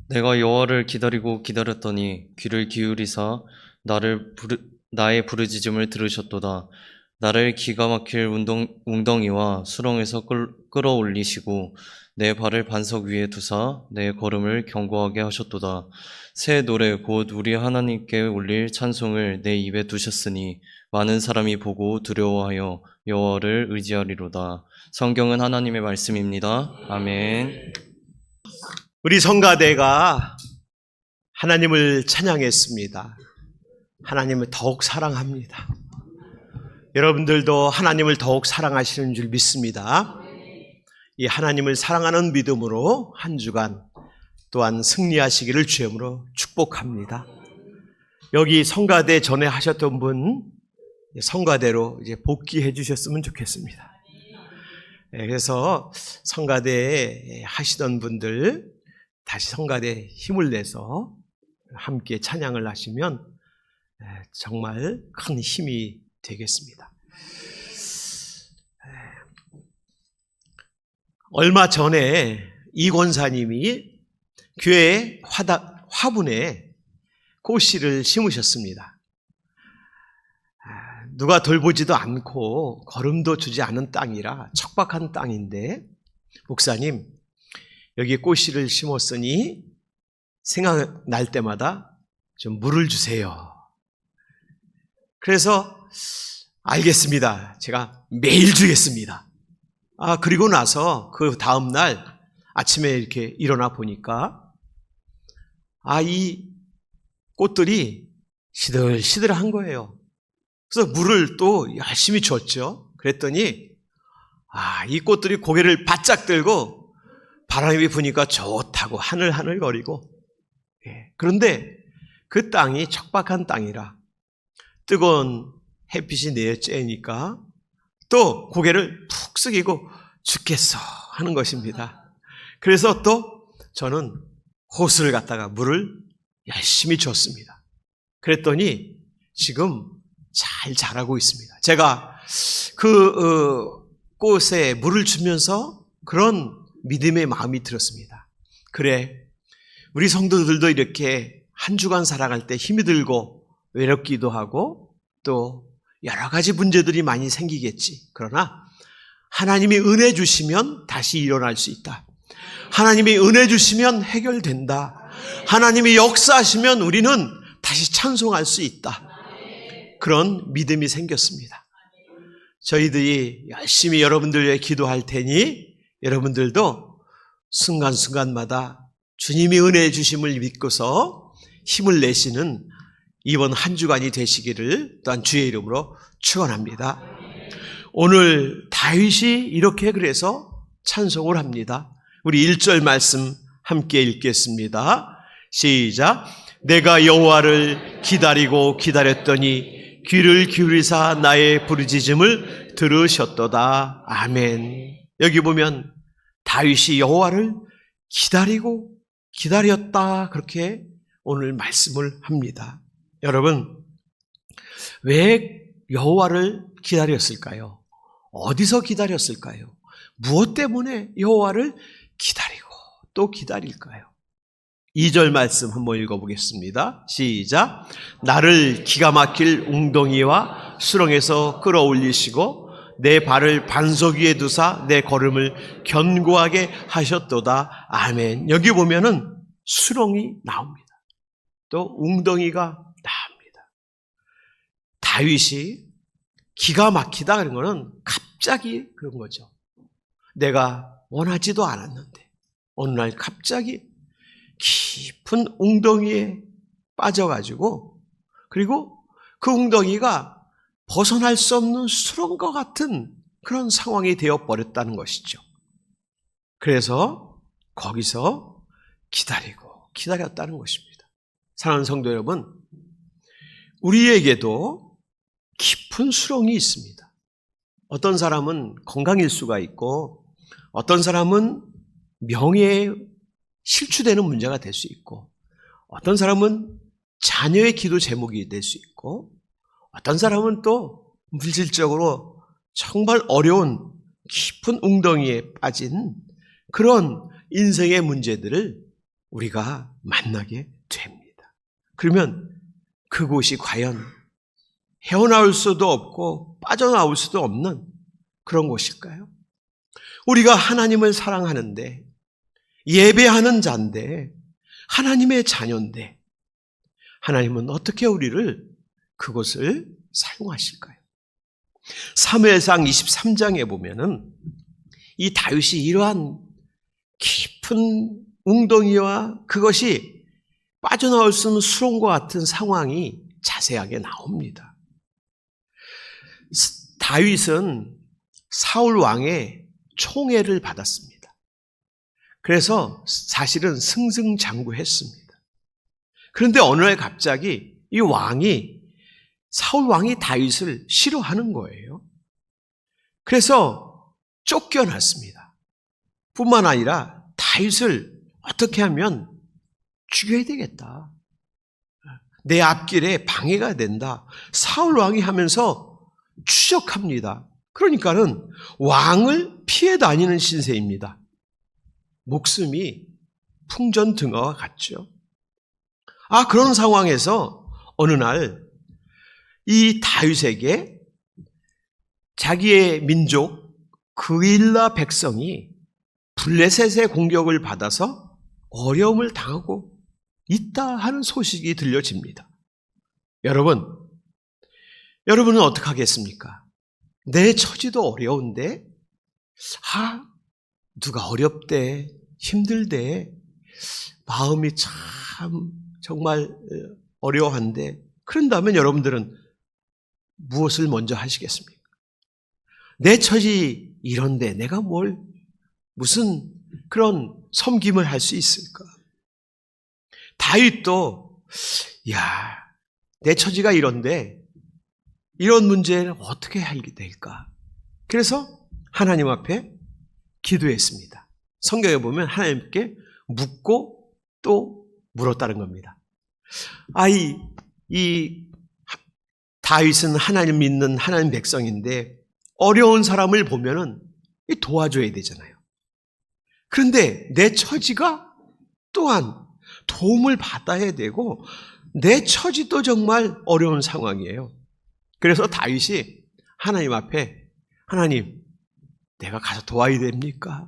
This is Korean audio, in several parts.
내가 여호와를 기다리고 기다렸더니 귀를 기울이사 나의 부르짖음을 들으셨도다. 나를 기가 막힐 웅덩이와 수렁에서 끌어올리시고 내 발을 반석 위에 두사 내 걸음을 견고하게 하셨도다. 새 노래 곧 우리 하나님께 올릴 찬송을 내 입에 두셨으니 많은 사람이 보고 두려워하여 여호와를 의지하리로다. 성경은 하나님의 말씀입니다. 아멘. 우리 성가대가 하나님을 찬양했습니다. 하나님을 더욱 사랑합니다. 여러분들도 하나님을 더욱 사랑하시는 줄 믿습니다. 이 하나님을 사랑하는 믿음으로 한 주간 또한 승리하시기를 주님으로 축복합니다. 여기 성가대 전에 하셨던 분 성가대로 이제 복귀해 주셨으면 좋겠습니다. 그래서 성가대 하시던 분들 다시 성가대에 힘을 내서 함께 찬양을 하시면 정말 큰 힘이 되겠습니다. 얼마 전에 이 권사님이 교회 화분에 꽃씨를 심으셨습니다. 누가 돌보지도 않고 거름도 주지 않은 땅이라 척박한 땅인데, 목사님 여기 꽃씨를 심었으니 생각날 때마다 좀 물을 주세요. 그래서 알겠습니다. 제가 매일 주겠습니다. 그리고 나서 그 다음날 아침에 이렇게 일어나 보니까 이 꽃들이 시들시들한 거예요. 그래서 물을 또 열심히 줬죠. 그랬더니 이 꽃들이 고개를 바짝 들고 바람이 부니까 좋다고 하늘하늘거리고, 그런데 그 땅이 척박한 땅이라 뜨거운 햇빛이 내쬐니까 또 고개를 푹 숙이고 죽겠어 하는 것입니다. 그래서 또 저는 호스를 갖다가 물을 열심히 줬습니다. 그랬더니 지금 잘 자라고 있습니다. 제가 그 꽃에 물을 주면서 그런 믿음의 마음이 들었습니다. 그래, 우리 성도들도 이렇게 한 주간 살아갈 때 힘이 들고 외롭기도 하고 또 여러 가지 문제들이 많이 생기겠지. 그러나 하나님이 은혜 주시면 다시 일어날 수 있다. 하나님이 은혜 주시면 해결된다. 하나님이 역사하시면 우리는 다시 찬송할 수 있다. 그런 믿음이 생겼습니다. 저희들이 열심히 여러분들 위해 기도할 테니 여러분들도 순간순간마다 주님이 은혜 주심을 믿고서 힘을 내시는 이번 한 주간이 되시기를 또한 주의 이름으로 축원합니다. 오늘 다윗이 이렇게 그래서 찬송을 합니다. 우리 1절 말씀 함께 읽겠습니다. 시작. 내가 여호와를 기다리고 기다렸더니 귀를 기울이사 나의 부르짖음을 들으셨도다. 아멘. 여기 보면 다윗이 여호와를 기다리고 기다렸다, 그렇게 오늘 말씀을 합니다. 여러분, 왜 여호와를 기다렸을까요? 어디서 기다렸을까요? 무엇 때문에 여호와를 기다리고 또 기다릴까요? 2절 말씀 한번 읽어보겠습니다. 시작. 나를 기가 막힐 웅덩이와 수렁에서 끌어올리시고 내 발을 반석 위에 두사 내 걸음을 견고하게 하셨도다. 아멘. 여기 보면은 수렁이 나옵니다. 또 웅덩이가 나옵니다. 다윗이 기가 막히다 그런 거는 갑자기 그런 거죠. 내가 원하지도 않았는데 어느 날 갑자기 깊은 웅덩이에 빠져가지고, 그리고 그 웅덩이가 벗어날 수 없는 수렁과 같은 그런 상황이 되어버렸다는 것이죠. 그래서 거기서 기다렸다는 것입니다. 사랑하는 성도 여러분, 우리에게도 깊은 수렁이 있습니다. 어떤 사람은 건강일 수가 있고, 어떤 사람은 명예에 실추되는 문제가 될 수 있고, 어떤 사람은 자녀의 기도 제목이 될 수 있고, 어떤 사람은 또 물질적으로 정말 어려운 깊은 웅덩이에 빠진 그런 인생의 문제들을 우리가 만나게 됩니다. 그러면 그곳이 과연 헤어나올 수도 없고 빠져나올 수도 없는 그런 곳일까요? 우리가 하나님을 사랑하는데, 예배하는 자인데, 하나님의 자녀인데, 하나님은 어떻게 우리를 그곳을 사용하실까요? 사무엘상 23장에 보면은 이 다윗이 이러한 깊은 웅덩이와 그것이 빠져나올 수 없는 수렁과 같은 상황이 자세하게 나옵니다. 다윗은 사울 왕의 총애를 받았습니다. 그래서 사실은 승승장구했습니다. 그런데 어느 날 갑자기 이 왕이, 사울 왕이 다윗을 싫어하는 거예요. 그래서 쫓겨났습니다. 뿐만 아니라 다윗을 어떻게 하면 죽여야 되겠다. 내 앞길에 방해가 된다. 사울 왕이 하면서 추적합니다. 그러니까는 왕을 피해 다니는 신세입니다. 목숨이 풍전등화와 같죠. 그런 상황에서 어느 날 이 다윗에게 자기의 민족 그일라 백성이 블레셋의 공격을 받아서 어려움을 당하고 있다 하는 소식이 들려집니다. 여러분은 어떻게 하겠습니까? 내 처지도 어려운데, 누가 어렵대, 힘들대, 마음이 참 정말 어려워한데, 그런다면 여러분들은 무엇을 먼저 하시겠습니까? 내 처지 이런데 내가 무슨 그런 섬김을 할 수 있을까? 다윗도 내 처지가 이런데 이런 문제를 어떻게 하게 될까? 그래서 하나님 앞에 기도했습니다. 성경에 보면 하나님께 묻고 또 물었다는 겁니다. 이 다윗은 하나님 믿는 하나님 백성인데 어려운 사람을 보면은 도와줘야 되잖아요. 그런데 내 처지가 또한 도움을 받아야 되고 내 처지도 정말 어려운 상황이에요. 그래서 다윗이 하나님 앞에, 하나님, 내가 가서 도와야 됩니까?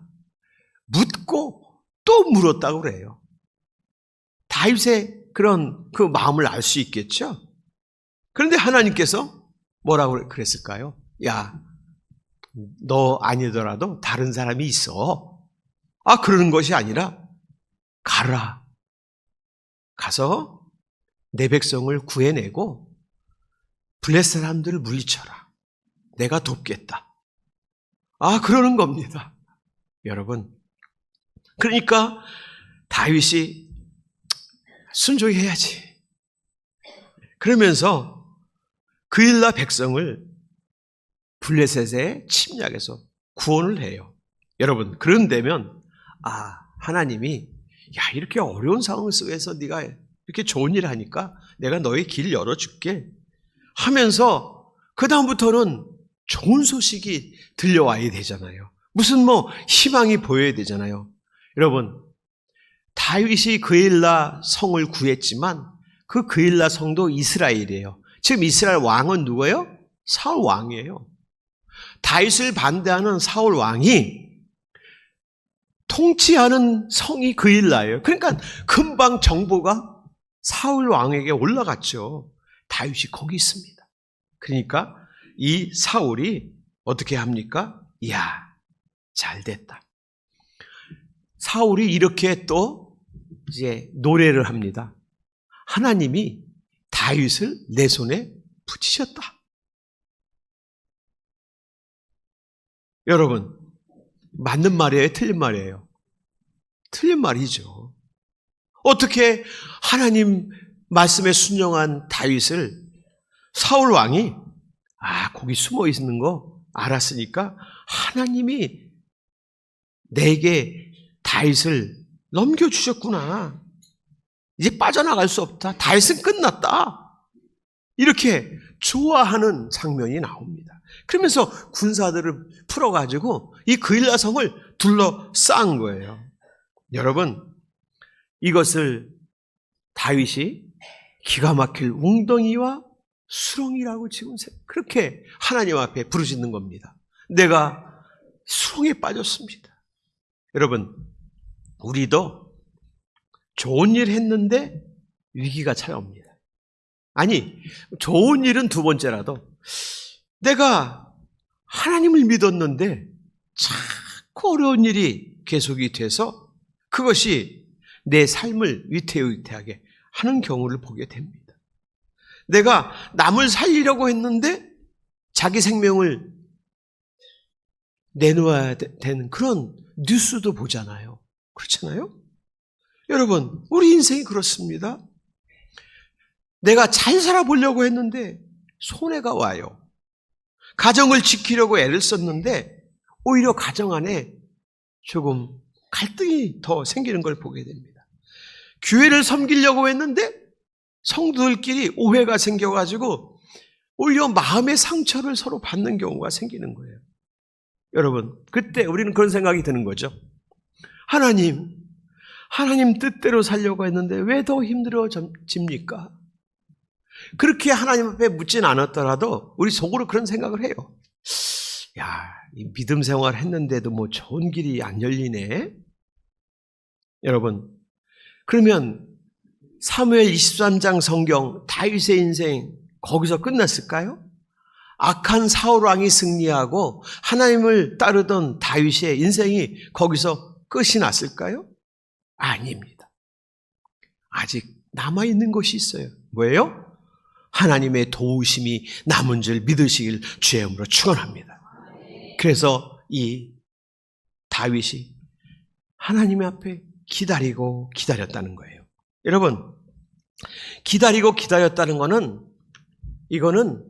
묻고 또 물었다고 그래요. 다윗의 그런 그 마음을 알 수 있겠죠? 그런데 하나님께서 뭐라고 그랬을까요? 너 아니더라도 다른 사람이 있어. 그러는 것이 아니라 가라. 가서 내 백성을 구해내고 블레셋 사람들을 물리쳐라. 내가 돕겠다. 그러는 겁니다. 여러분. 그러니까 다윗이 순종해야지. 그러면서 그일라 백성을 블레셋의 침략에서 구원을 해요. 여러분, 그런 데면 하나님이 이렇게 어려운 상황 속에서 네가 이렇게 좋은 일을 하니까 내가 너의 길 열어줄게 하면서 그 다음부터는 좋은 소식이 들려와야 되잖아요. 무슨 희망이 보여야 되잖아요. 여러분, 다윗이 그일라 성을 구했지만 그 그일라 성도 이스라엘이에요. 지금 이스라엘 왕은 누구예요? 사울 왕이에요. 다윗을 반대하는 사울 왕이 통치하는 성이 그일라예요. 그러니까 금방 정보가 사울 왕에게 올라갔죠. 다윗이 거기 있습니다. 그러니까 이 사울이 어떻게 합니까? 잘 됐다. 사울이 이렇게 또 이제 노래를 합니다. 하나님이 다윗을 내 손에 붙이셨다. 여러분, 맞는 말이에요? 틀린 말이에요? 틀린 말이죠. 어떻게 하나님 말씀에 순종한 다윗을 사울 왕이 거기 숨어 있는 거 알았으니까 하나님이 내게 다윗을 넘겨주셨구나. 이제 빠져나갈 수 없다. 다윗은 끝났다. 이렇게 좋아하는 장면이 나옵니다. 그러면서 군사들을 풀어가지고 이 그일라 성을 둘러싼 거예요. 여러분, 이것을 다윗이 기가 막힐 웅덩이와 수렁이라고 지금 그렇게 하나님 앞에 부르짖는 겁니다. 내가 수렁에 빠졌습니다. 여러분, 우리도 좋은 일 했는데 위기가 찾아옵니다. 아니, 좋은 일은 두 번째라도 내가 하나님을 믿었는데 자꾸 어려운 일이 계속이 돼서 그것이 내 삶을 위태위태하게 하는 경우를 보게 됩니다. 내가 남을 살리려고 했는데 자기 생명을 내놓아야 되는 그런 뉴스도 보잖아요. 그렇잖아요? 여러분, 우리 인생이 그렇습니다. 내가 잘 살아보려고 했는데 손해가 와요. 가정을 지키려고 애를 썼는데 오히려 가정 안에 조금 갈등이 더 생기는 걸 보게 됩니다. 교회를 섬기려고 했는데 성도들끼리 오해가 생겨가지고 오히려 마음의 상처를 서로 받는 경우가 생기는 거예요. 여러분, 그때 우리는 그런 생각이 드는 거죠. 하나님 뜻대로 살려고 했는데 왜 더 힘들어집니까? 그렇게 하나님 앞에 묻진 않았더라도 우리 속으로 그런 생각을 해요. 야, 이 믿음 생활 했는데도 뭐 좋은 길이 안 열리네. 여러분, 그러면 사무엘 23장 성경 다윗의 인생 거기서 끝났을까요? 악한 사울 왕이 승리하고 하나님을 따르던 다윗의 인생이 거기서 끝이 났을까요? 아닙니다. 아직 남아있는 것이 있어요. 뭐예요? 하나님의 도우심이 남은 줄 믿으시길 주의 이름으로 축원합니다. 그래서 이 다윗이 하나님 앞에 기다리고 기다렸다는 거예요. 여러분, 기다리고 기다렸다는 거는 이거는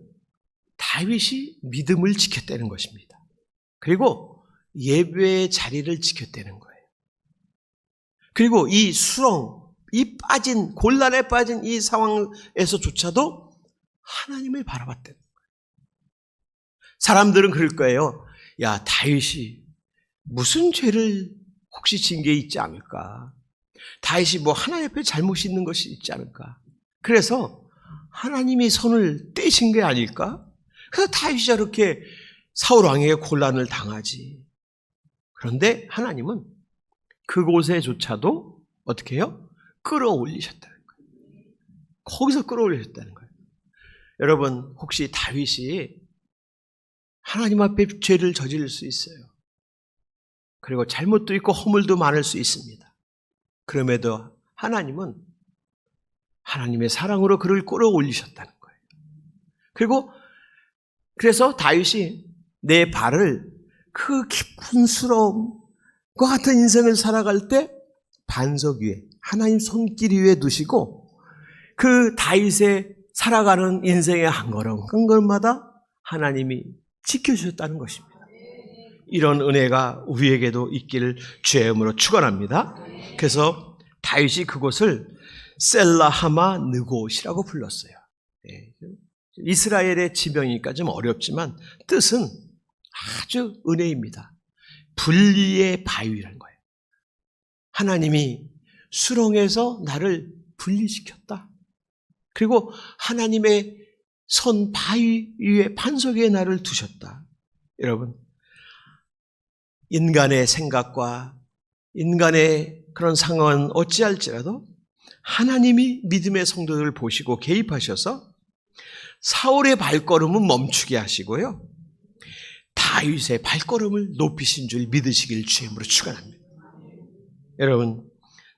다윗이 믿음을 지켰다는 것입니다. 그리고 예배의 자리를 지켰다는 거예요. 그리고 이 수렁, 이 빠진, 곤란에 빠진 이 상황에서조차도 하나님을 바라봤다는 거예요. 사람들은 그럴 거예요. 야, 다윗이 무슨 죄를 혹시 진 게 있지 않을까? 다윗이 뭐 하나님 앞에 잘못이 있는 것이 있지 않을까? 그래서 하나님이 손을 떼신 게 아닐까? 그래서 다윗이 저렇게 사울 왕에게 곤란을 당하지. 그런데 하나님은 그곳에조차도 어떻게 해요? 끌어올리셨다는 거예요. 거기서 끌어올리셨다는 거예요. 여러분, 혹시 다윗이 하나님 앞에 죄를 저지를 수 있어요. 그리고 잘못도 있고 허물도 많을 수 있습니다. 그럼에도 하나님은 하나님의 사랑으로 그를 끌어올리셨다는 거예요. 그리고 그래서 다윗이 내 발을 그 깊은 수렁과 같은 인생을 살아갈 때 반석 위에 하나님 손길 위에 두시고 그 다윗의 살아가는 인생의 한 걸음 한 걸음마다 하나님이 지켜주셨다는 것입니다. 이런 은혜가 우리에게도 있기를 주의 이름으로 축원합니다. 그래서 다윗이 그곳을 셀라하마 느곳이라고 불렀어요. 이스라엘의 지명이니까 좀 어렵지만 뜻은 아주 은혜입니다. 분리의 바위라는 거예요. 하나님이 수렁에서 나를 분리시켰다. 그리고 하나님의 선 바위 위에 반석 위에 나를 두셨다. 여러분, 인간의 생각과 인간의 그런 상황은 어찌할지라도 하나님이 믿음의 성도들을 보시고 개입하셔서 사울의 발걸음은 멈추게 하시고요, 다윗의 발걸음을 높이신 줄 믿으시길 주의 이름으로 축원합니다. 여러분,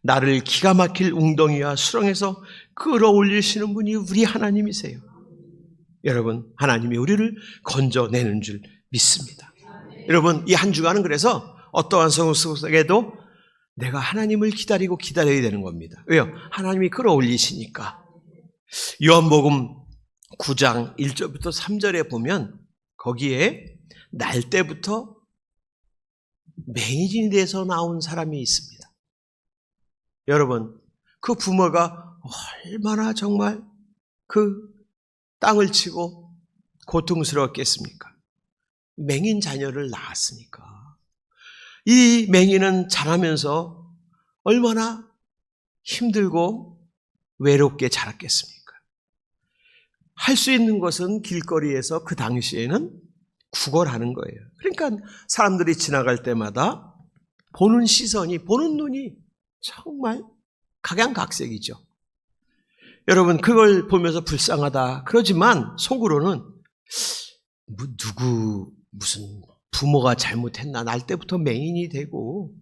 나를 기가 막힐 웅덩이와 수렁에서 끌어올리시는 분이 우리 하나님이세요. 여러분, 하나님이 우리를 건져내는 줄 믿습니다. 여러분, 이 한 주간은 그래서 어떠한 상황 속에도 내가 하나님을 기다리고 기다려야 되는 겁니다. 왜요? 하나님이 끌어올리시니까. 요한복음 9장 1절부터 3절에 보면 거기에 날 때부터 맹인이 돼서 나온 사람이 있습니다. 여러분, 그 부모가 얼마나 정말 그 땅을 치고 고통스러웠겠습니까? 맹인 자녀를 낳았으니까. 이 맹인은 자라면서 얼마나 힘들고 외롭게 자랐겠습니까? 할 수 있는 것은 길거리에서 그 당시에는 구걸하는 거예요. 그러니까 사람들이 지나갈 때마다 보는 시선이, 보는 눈이 정말 각양각색이죠. 여러분, 그걸 보면서 불쌍하다 그러지만 속으로는 무슨 부모가 잘못했나, 날 때부터 맹인이 되고,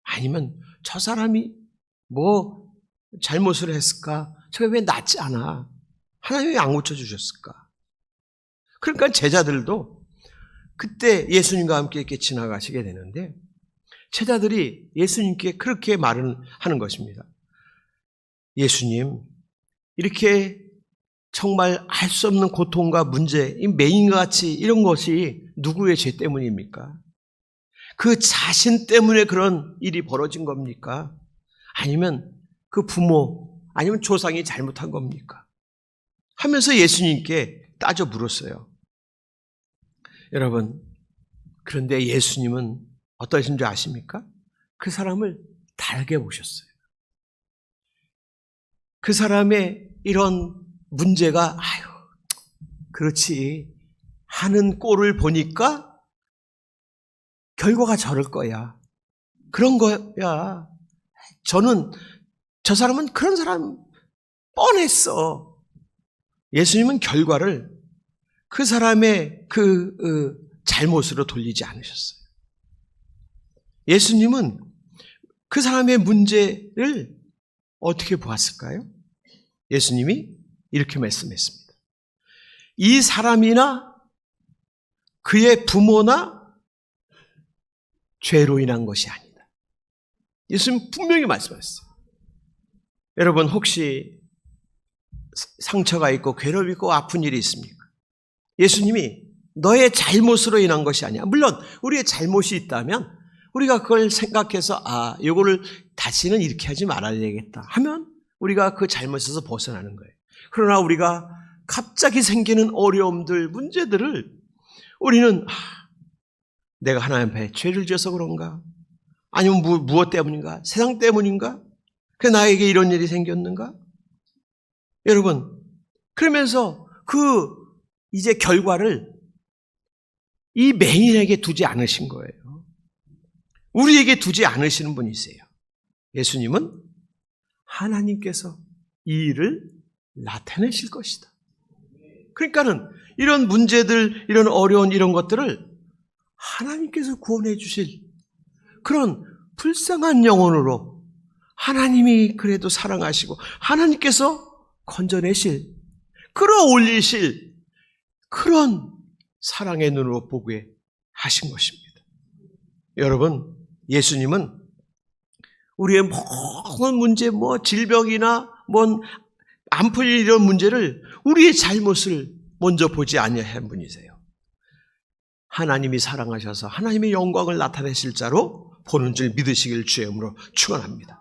아니면 저 사람이 뭐 잘못을 했을까? 저게 왜 낫지 않아? 하나님이 왜 안 고쳐주셨을까? 그러니까 제자들도 그때 예수님과 함께 이렇게 지나가시게 되는데, 제자들이 예수님께 그렇게 말을 하는 것입니다. 예수님, 이렇게 정말 알 수 없는 고통과 문제, 이 맹인같이 이런 것이 누구의 죄 때문입니까? 그 자신 때문에 그런 일이 벌어진 겁니까? 아니면 그 부모, 아니면 조상이 잘못한 겁니까? 하면서 예수님께 따져 물었어요. 여러분, 그런데 예수님은 어떠신 줄 아십니까? 그 사람을 다르게 보셨어요. 그 사람의 이런 문제가 그렇지 하는 꼴을 보니까 결과가 저럴 거야. 그런 거야. 저 사람은 그런 사람 뻔했어. 예수님은 결과를 그 사람의 잘못으로 돌리지 않으셨어요. 예수님은 그 사람의 문제를 어떻게 보았을까요? 예수님이 이렇게 말씀했습니다. 이 사람이나 그의 부모나 죄로 인한 것이 아니다. 예수님 분명히 말씀하셨어요. 여러분, 혹시 상처가 있고 괴롭이 있고 아픈 일이 있습니까? 예수님이 너의 잘못으로 인한 것이 아니야. 물론 우리의 잘못이 있다면 우리가 그걸 생각해서 이거를 다시는 이렇게 하지 말아야겠다 하면 우리가 그 잘못에서 벗어나는 거예요. 그러나 우리가 갑자기 생기는 어려움들, 문제들을 우리는 내가 하나님 앞에 죄를 지어서 그런가? 아니면 무엇 때문인가? 세상 때문인가? 그 나에게 이런 일이 생겼는가? 여러분, 그러면서 이제 결과를 이 맹인에게 두지 않으신 거예요. 우리에게 두지 않으시는 분이세요. 예수님은 하나님께서 이 일을 나타내실 것이다. 그러니까는 이런 문제들, 이런 어려운 이런 것들을 하나님께서 구원해 주실 그런 불쌍한 영혼으로 하나님이 그래도 사랑하시고 하나님께서 건져내실, 끌어올리실 그런 사랑의 눈으로 보게 하신 것입니다. 여러분, 예수님은 우리의 모든 문제, 질병이나 안 풀릴 이런 문제를 우리의 잘못을 먼저 보지 아니한 분이세요. 하나님이 사랑하셔서 하나님의 영광을 나타내실 자로 보는 줄 믿으시길 주의 이름으로 축원합니다.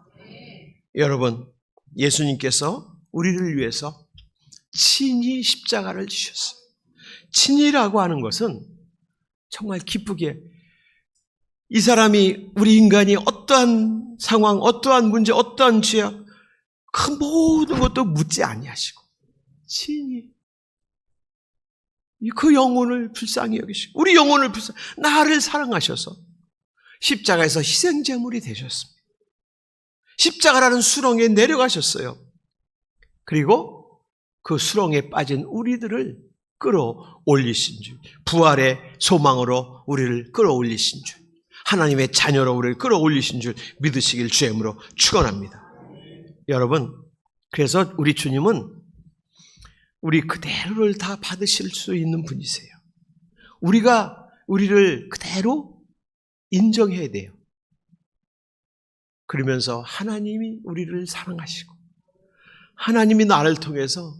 여러분, 예수님께서 우리를 위해서 친히 십자가를 지셨어요. 친히라고 하는 것은 정말 기쁘게 이 사람이, 우리 인간이 어떠한 상황, 어떠한 문제, 어떠한 죄악 그 모든 것도 묻지 아니하시고 친히 그 영혼을 불쌍히 여기시고 우리 영혼을 나를 사랑하셔서 십자가에서 희생제물이 되셨습니다. 십자가라는 수렁에 내려가셨어요. 그리고 그 수렁에 빠진 우리들을 끌어올리신 줄, 부활의 소망으로 우리를 끌어올리신 줄, 하나님의 자녀로 우리를 끌어올리신 줄 믿으시길 주의 이름으로 축원합니다. 여러분, 그래서 우리 주님은 우리 그대로를 다 받으실 수 있는 분이세요. 우리가 우리를 그대로 인정해야 돼요. 그러면서 하나님이 우리를 사랑하시고 하나님이 나를 통해서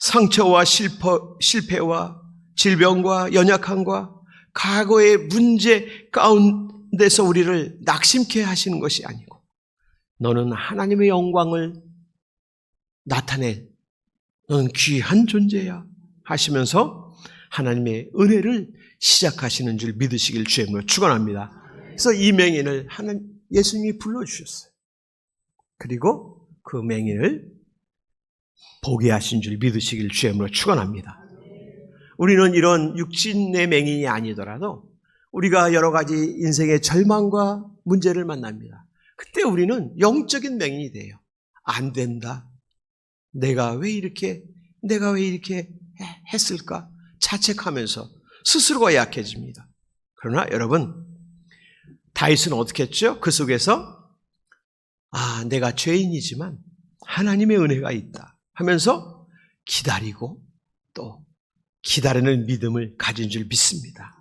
상처와 실패와 질병과 연약함과 과거의 문제 가운데서 우리를 낙심케 하시는 것이 아니고 너는 하나님의 영광을 나타낼, 너는 귀한 존재야 하시면서 하나님의 은혜를 시작하시는 줄 믿으시길 주의 이름으로 축원합니다. 그래서 이 맹인을 예수님이 불러주셨어요. 그리고 그 맹인을 보게 하신 줄 믿으시길 주의 이름으로 축원합니다. 우리는 이런 육신의 맹인이 아니더라도 우리가 여러 가지 인생의 절망과 문제를 만납니다. 그때 우리는 영적인 맹인이 돼요. 안 된다. 내가 왜 이렇게 했을까? 자책하면서 스스로가 약해집니다. 그러나 여러분, 다윗은 어떻게 했죠? 그 속에서 내가 죄인이지만 하나님의 은혜가 있다 하면서 기다리고 또 기다리는 믿음을 가진 줄 믿습니다.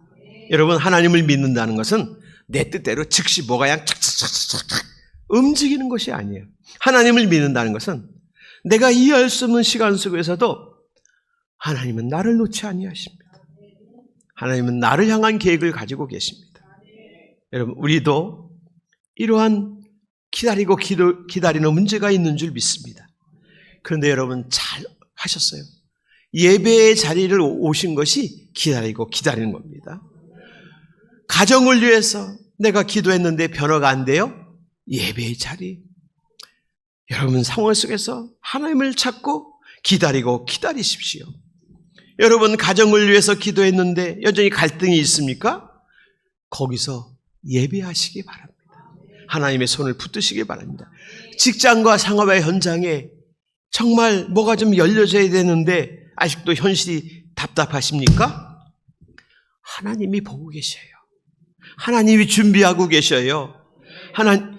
여러분, 하나님을 믿는다는 것은 내 뜻대로 즉시 뭐가 그냥 착착착착 움직이는 것이 아니에요. 하나님을 믿는다는 것은 내가 이해할 수 없는 시간 속에서도 하나님은 나를 놓지 아니하십니다. 하나님은 나를 향한 계획을 가지고 계십니다. 여러분, 우리도 이러한 기다리는 문제가 있는 줄 믿습니다. 그런데 여러분, 잘 하셨어요. 예배의 자리를 오신 것이 기다리는 겁니다. 가정을 위해서 내가 기도했는데 변화가 안 돼요? 예배의 자리. 여러분, 상황 속에서 하나님을 찾고 기다리십시오. 여러분, 가정을 위해서 기도했는데 여전히 갈등이 있습니까? 거기서 예배하시기 바랍니다. 하나님의 손을 붙드시기 바랍니다. 직장과 상업의 현장에 정말 뭐가 좀 열려져야 되는데 아직도 현실이 답답하십니까? 하나님이 보고 계셔요. 하나님이 준비하고 계셔요.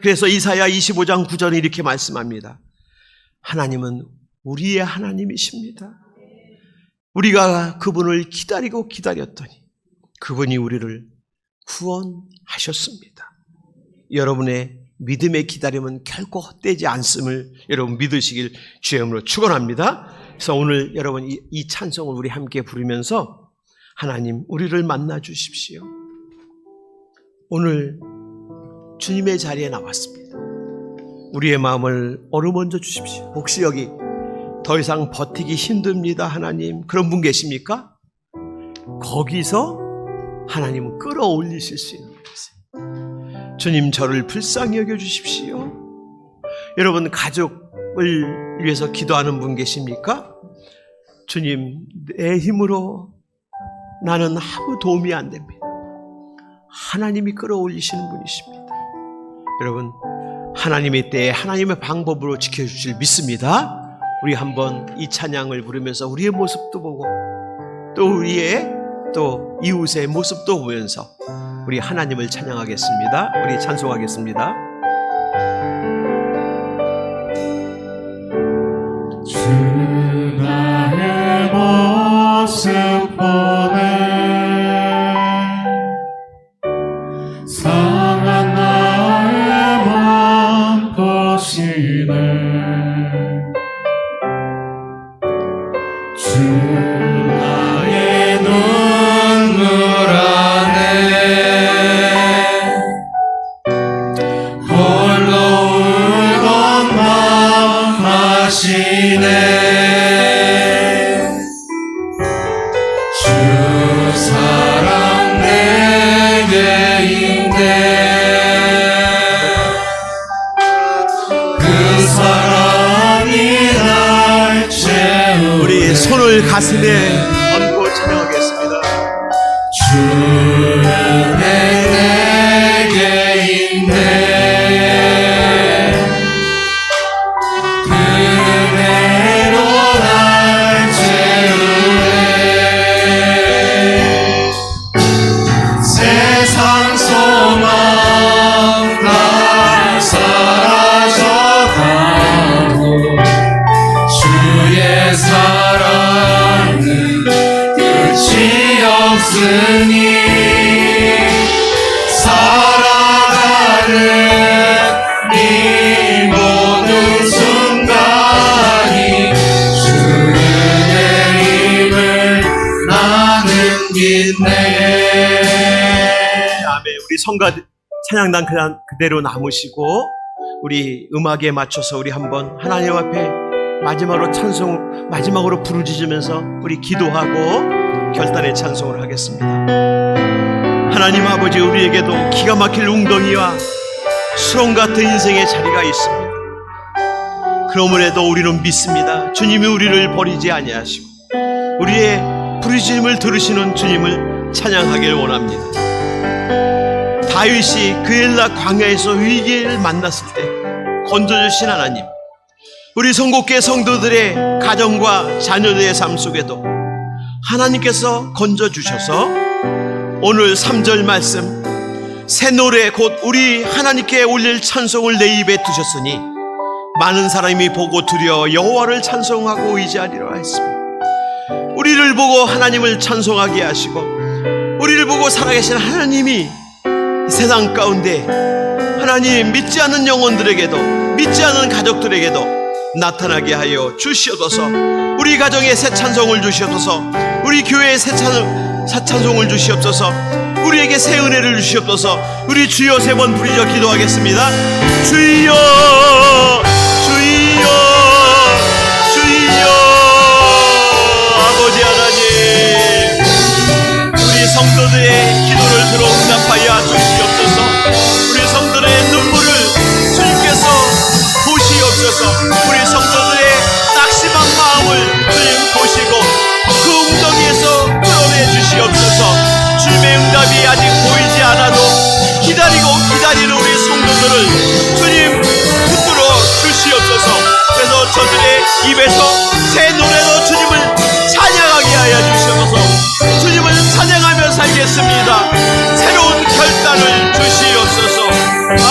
그래서 이사야 25장 9절에 이렇게 말씀합니다. 하나님은 우리의 하나님이십니다. 우리가 그분을 기다렸더니 그분이 우리를 구원하셨습니다. 여러분의 믿음의 기다림은 결코 헛되지 않음을 여러분 믿으시길 주의 이름으로 축원합니다. 그래서 오늘 여러분 이 찬송을 우리 함께 부르면서 하나님, 우리를 만나 주십시오. 오늘 주님의 자리에 나왔습니다. 우리의 마음을 어루만져 주십시오. 혹시 여기 더 이상 버티기 힘듭니다, 하나님, 그런 분 계십니까? 거기서 하나님은 끌어올리실 수 있는 것이에요. 주님, 저를 불쌍히 여겨 주십시오. 여러분, 가족을 위해서 기도하는 분 계십니까? 주님, 내 힘으로 나는 아무 도움이 안 됩니다. 하나님이 끌어올리시는 분이십니다. 여러분, 하나님의 때에 하나님의 방법으로 지켜주실 믿습니다. 우리 한번 이 찬양을 부르면서 우리의 모습도 보고 또 우리의 또 이웃의 모습도 보면서 우리 하나님을 찬양하겠습니다. 우리 찬송하겠습니다. 주 나의 모습 보네 상한 나의 맘 보시네 주 나의 눈물 안에 홀로 울던 맘 아시네 주 사랑 내게 있네 그 사랑이 날 채우네 우리 손을 가슴에 얹고 찬양하겠습니다. 주는 내게 있네 그 은혜로 날 채우네 세상 소망 다 사라져가고 주의 사랑은 끝이 없으니 살아가는 이 모든 순간이 주의 힘을 나는 믿네 아멘. 우리 성가 찬양단 그대로 남으시고 우리 음악에 맞춰서 우리 한번 하나님 앞에 마지막으로 부르짖으면서 우리 기도하고 결단의 찬송을 하겠습니다. 하나님 아버지, 우리에게도 기가 막힐 웅덩이와 수렁 같은 인생의 자리가 있습니다. 그러므로도 우리는 믿습니다. 주님이 우리를 버리지 아니하시고 우리의 부르짖음을 들으시는 주님을 찬양하길 원합니다. 다윗이 그엘라 광야에서 위기를 만났을 때 건져주신 하나님, 우리 선곡계 성도들의 가정과 자녀들의 삶 속에도 하나님께서 건져주셔서 오늘 3절 말씀, 새 노래 곧 우리 하나님께 올릴 찬송을 내 입에 두셨으니 많은 사람이 보고 두려워 여호와를 찬송하고 의지하리라 했습니다. 우리를 보고 하나님을 찬송하게 하시고 우리를 보고 살아계신 하나님이 세상 가운데 하나님 믿지 않는 영혼들에게도 믿지 않는 가족들에게도 나타나게 하여 주시옵소서. 우리 가정에 새 찬송을 주시옵소서. 우리 교회에 새 찬송을 주시옵소서. 우리에게 새 은혜를 주시옵소서. 우리 주여 3번 부르짖어 기도하겠습니다. 주여 주여 주여. 아버지 하나님, 우리 성도들의 기도를 들어 응답하여 주시옵소서. 우리 성도들의 눈물을 주님께서 보시옵소서. 우리 성도들의 낙심한 마음을 주님 보시고 그 웅덩이에서 끌어내 주시옵소서. 주님의 응답이 아직 보이지 않아도 기다리는 우리 성도들을 주님 붙들어 주시옵소서. 그래서 저들의 입에서 새 노래로 주님을 찬양하게 하여 주시옵소서. 주님을 찬양하며 살겠습니다. 새로운 결단을 주시옵소서.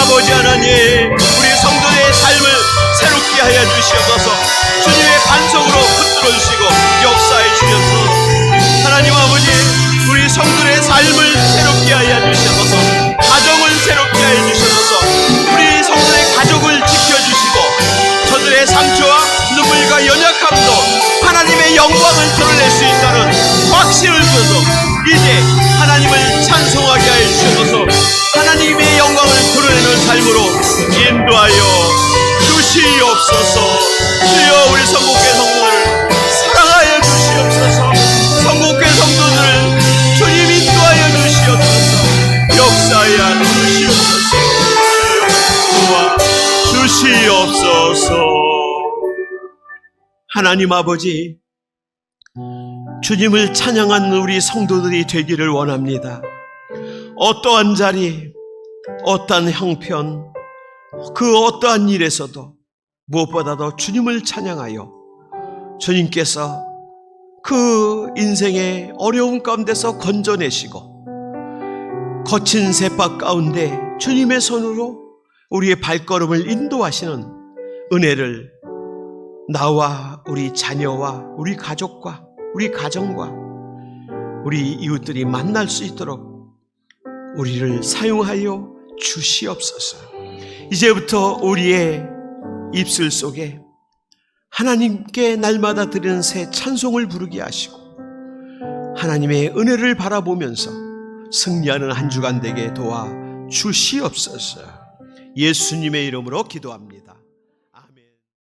아버지 하나님, 우리 성도의 삶을 새롭게 하여 주시옵소서. 주님의 반석으로 붙들어 주시고 역사해 주시옵소서. 하나님 아버지, 우리 성도의 삶을 새롭게 하여 주시옵소서. 가정을 새롭게 하여 주시옵소서. 우리 성도의 가족을 지켜주시고 저들의 상처와 눈물과 연약함도 하나님의 영광을 드러낼 수 있다는 확신을 주셔서 이제 하나님을 찬송하게 하여 주시옵소서. 하나님의 영광을 드러내는 삶으로 인도하여 주시옵소서. 주여, 우리 선곡회 성도들을 사랑하여 주시옵소서. 선곡회 성도들을 주님 인도하여 주시옵소서. 역사하여 주시옵소서. 도와 주시옵소서. 하나님 아버지, 주님을 찬양하는 우리 성도들이 되기를 원합니다. 어떠한 자리, 어떠한 형편, 그 어떠한 일에서도 무엇보다도 주님을 찬양하여 주님께서 그 인생의 어려움 가운데서 건져내시고 거친 셋박 가운데 주님의 손으로 우리의 발걸음을 인도하시는 은혜를 나와 우리 자녀와 우리 가족과 우리 가정과 우리 이웃들이 만날 수 있도록 우리를 사용하여 주시옵소서. 이제부터 우리의 입술 속에 하나님께 날마다 드리는 새 찬송을 부르게 하시고 하나님의 은혜를 바라보면서 승리하는 한 주간 되게 도와 주시옵소서. 예수님의 이름으로 기도합니다.